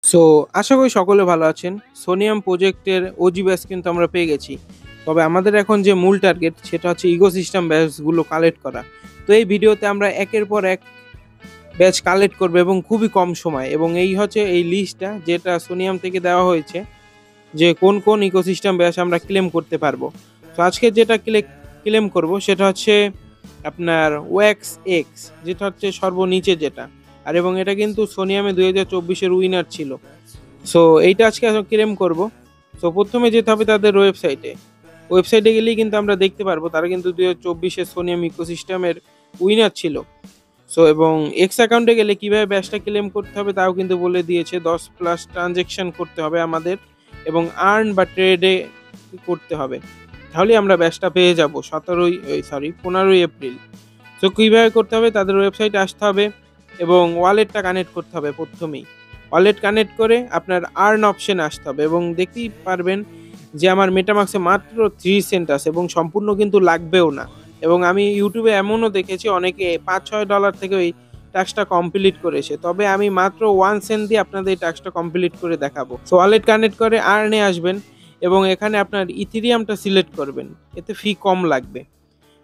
So আশা করি সকলে ভালো আছেন। সোনিয়াম প্রজেক্টের ওজি ব্যাচ কিন্তু আমরা পেয়ে গেছি। তবে আমাদের এখন যে মূল টার্গেট সেটা হচ্ছে ইকোসিস্টেম ব্যাচগুলো কালেক্ট করা। তো এই ভিডিওতে আমরা একের পর এক ব্যাচ কালেক্ট করব এবং খুবই কম সময়, এবং এই হচ্ছে এই লিস্টটা যেটা সোনিয়াম থেকে দেওয়া হয়েছে যে কোন কোন ইকোসিস্টেম ব্যাচ আমরা ক্লেম করতে পারবো। তো আজকে যেটা ক্লেম করব সেটা হচ্ছে আপনার ওয়াক্স এক্স, যেটা হচ্ছে সর্বনিচে যেটা, আর এবং এটা কিন্তু সোনিয়ামে 2024-এর উইনার ছিল। সো এইটা আজকে ক্লেম করব। সো প্রথমে যেতে হবে তাদের ওয়েবসাইটে গেলেই কিন্তু আমরা দেখতে পারবো তারা কিন্তু 2024-এর সোনিয়াম ইকোসিস্টেমের উইনার ছিল। সো এবং এক্স অ্যাকাউন্টে গেলে কিভাবে ব্যাচটা ক্লেম করতে হবে তাও কিন্তু বলে দিয়েছে। 10+ ট্রানজেকশন করতে হবে আমাদের, এবং আর্ন বা ট্রেডে করতে হবে, তাহলেই আমরা ব্যাচটা পেয়ে যাব 15ই এপ্রিল। সো কীভাবে করতে হবে, তাদের ওয়েবসাইটে আসতে হবে এবং ওয়ালেটটা কানেক্ট করতে হবে। প্রথমেই ওয়ালেট কানেক্ট করে আপনার আর্ন অপশনে আসতে হবে, এবং দেখতেই পারবেন যে আমার মেটামাক্সে মাত্র 3 সেন্ট আছে এবং সম্পূর্ণ কিন্তু লাগবেও না। এবং আমি ইউটিউবে এমনও দেখেছি অনেকে $5-6 থেকে ওই টাস্কটা কমপ্লিট করেছে, তবে আমি মাত্র 1 সেন্ট দিয়ে আপনাদের এই টাস্কটা কমপ্লিট করে দেখাবো। সো ওয়ালেট কানেক্ট করে আর্নে আসবেন এবং এখানে আপনার ইথেরিয়ামটা সিলেক্ট করবেন, এতে ফি কম লাগবে।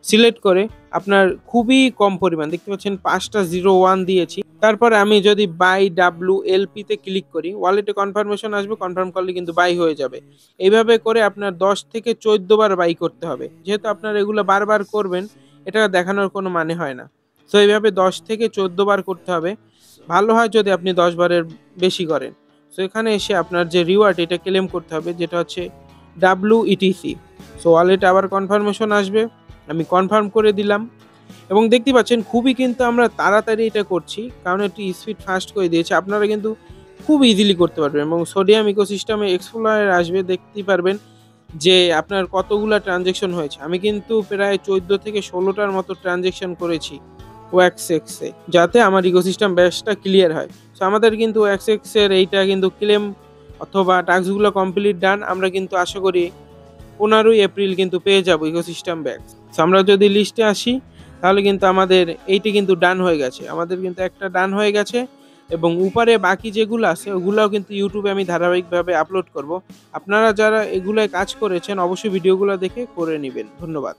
সিলেক্ট করে আপনার খুবই কম পরিমাণ দেখতে পাচ্ছেন 5টা 01 দিয়েছি। তারপরে আমি যদি বাই WLP তে ক্লিক করি, ওয়ালেটে কনফার্মেশন আসবে, কনফার্ম করলে কিন্তু বাই হয়ে যাবে। এইভাবে করে আপনার 10 থেকে 14 বার বাই করতে হবে। যেহেতু আপনারা এগুলো বারবার করবেন, এটা দেখানোর কোনো মানে হয় না। সো এইভাবে 10 থেকে 14 বার করতে হবে। ভালো হয় যদি আপনি 10 বারের বেশি করেন। সো এখানে এসে আপনার যে রিওয়ার্ড এটা ক্লেম করতে হবে, যেটা হচ্ছে WETC। সো ওয়ালেটে আবার কনফার্মেশন আসবে, আমি কনফার্ম করে দিলাম। এবং দেখতে পাচ্ছেন খুবই কিন্তু আমরা তাড়াতাড়ি এটা করছি, কারণ একটু স্পিড ফাস্ট করে দিয়েছে। আপনারা কিন্তু খুব ইজিলি করতে পারবেন। এবং সোডিয়াম ইকোসিস্টেমে এক্সপ্লোরার আসবে, দেখতেই পারবেন যে আপনার কতগুলা ট্রানজেকশন হয়েছে। আমি কিন্তু প্রায় 14 থেকে 16টার মতো ট্রানজেকশন করেছি ওয়াক্স এক্সে, যাতে আমার ইকোসিস্টেম ব্যাচটা ক্লিয়ার হয়। সো আমাদের কিন্তু ওয়াক্স এক্সের এইটা কিন্তু ক্লেম অথবা টাস্কগুলো কমপ্লিট ডান। আমরা কিন্তু আশা করি 15ই এপ্রিল কিন্তু পেয়ে যাব ইকোসিস্টেম ব্যাচ। সো আমরা যদি লিস্টে আসি তাহলে কিন্তু আমাদের এইটি কিন্তু ডান হয়ে গেছে, আমাদের কিন্তু একটা ডান হয়ে গেছে। এবং উপরে বাকি যেগুলো আছে ওগুলোও কিন্তু ইউটিউবে আমি ধারাবাহিকভাবে আপলোড করব। আপনারা যারা এগুলোয় কাজ করেছেন অবশ্যই ভিডিওগুলো দেখে করে নেবেন। ধন্যবাদ।